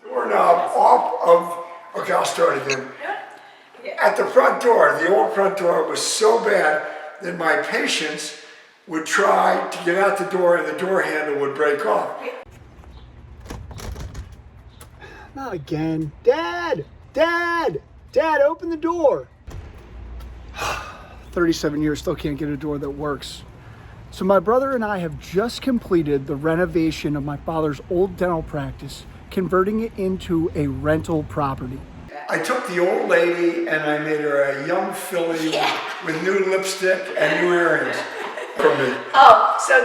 doorknob off of, okay, I'll start again. At the front door, the old front door was so bad that my patients would try to get out the door and the door handle would break off. Not again. Dad! Dad! Dad, open the door! 37 years, still can't get a door that works. So my brother and I have just completed the renovation of my father's old dental practice, converting it into a rental property. I took the old lady and I made her a young filly with new lipstick and new earrings for me. Oh, so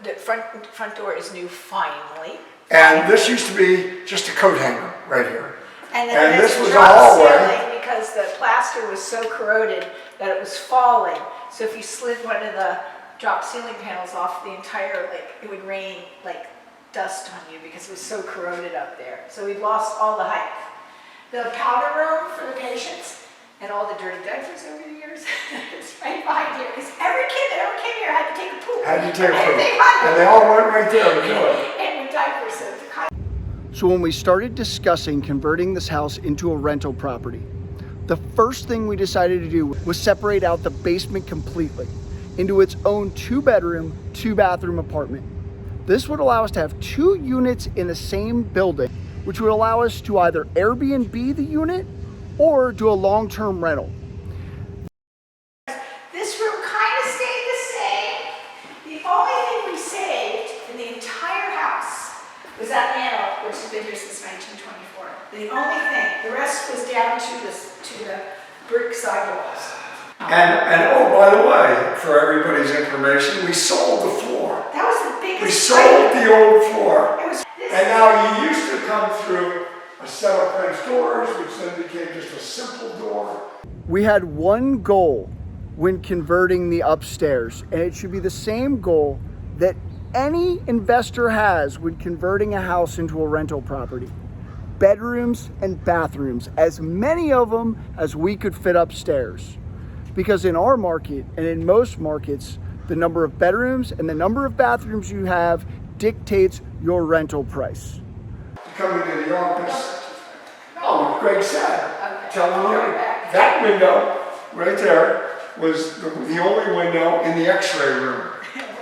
the front door is new finally. And this used to be just a coat hanger right here. And then this was a drop hallway. ceiling because the plaster was so corroded that it was falling. So if you slid one of the drop ceiling panels off, the entire, it would rain like dust on you because it was so corroded up there. So we lost all the height. The powder room for the patients and all the dirty diapers over the years, it's right behind here. Because every kid that ever came here had to take a poop. And they all went right there to do it. And with diapers. So when we started discussing converting this house into a rental property, the first thing we decided to do was separate out the basement completely into its own 2-bedroom, 2-bathroom apartment. This would allow us to have 2 units in the same building, which would allow us to either Airbnb the unit or do a long-term rental. This room kind of stayed the same. The only thing we saved in the entire house was that mantel, which has been here since 1924. The only thing. The rest was down to the brick sidewalls. And oh, by the way, for everybody's information, we sold the floor. That was the biggest. We sold the old floor. And now you used to come through a set of French doors, which then became just a simple door. We had one goal when converting the upstairs, and it should be the same goal that any investor has when converting a house into a rental property. Bedrooms and bathrooms, as many of them as we could fit upstairs. Because in our market, and in most markets, the number of bedrooms and the number of bathrooms you have dictates your rental price. Come into the office. Oh, Greg said, telling you, that window right there was the only window in the x-ray room.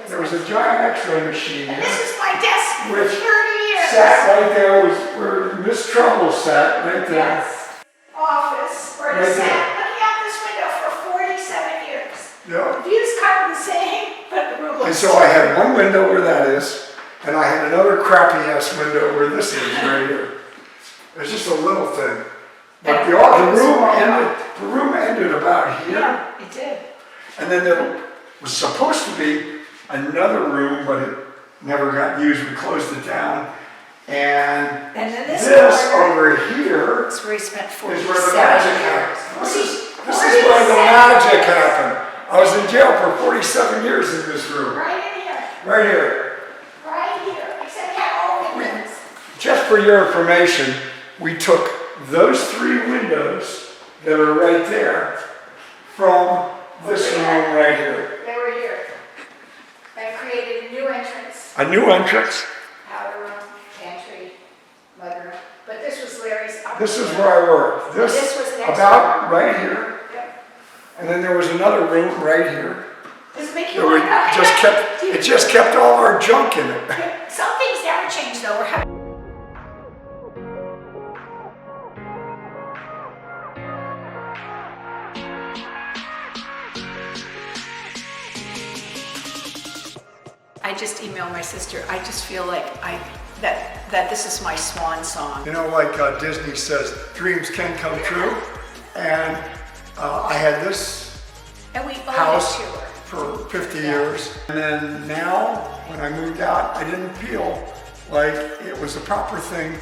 There was a giant x-ray machine And here. this is my desk for 30 years. Sat right there was where Miss Trumbull sat, right there. Yes. Office where he sat looking out this window for 47 years. Yeah. The view's kind of the same, but the room looks And so I had one window where that is, and I had another crappy ass window where this is right here. It's just a little thing. But the room ended about here. Yeah, it did. And then there was supposed to be another room, but it never got used. We closed it down. And then this over here is where he spent is 47 where the magic years. happened. This is where the magic happened. I was in jail for 47 years in this room. Right in here. Right here. Right here. Except it had all windows. Just for your information, we took those 3 windows that are right there from this room right here. They were here. I created a new entrance. A new entrance. Powder room, pantry, mudroom. But this was Larry's. This is where I worked. This was next about room. right here. Yep. And then there was another room right here. Does it make you want to It just kept all our junk in it. Some things never change though. I just emailed my sister. I just feel like that this is my swan song. You know, like Disney says, dreams can come true. And I had this house for 50 years. And then now, when I moved out, I didn't feel like it was the proper thing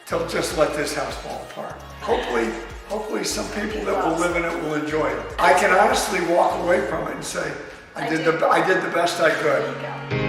to just let this house fall apart. Hopefully some people that will live in it will enjoy it. I can honestly walk away from it and say, I did the best I could.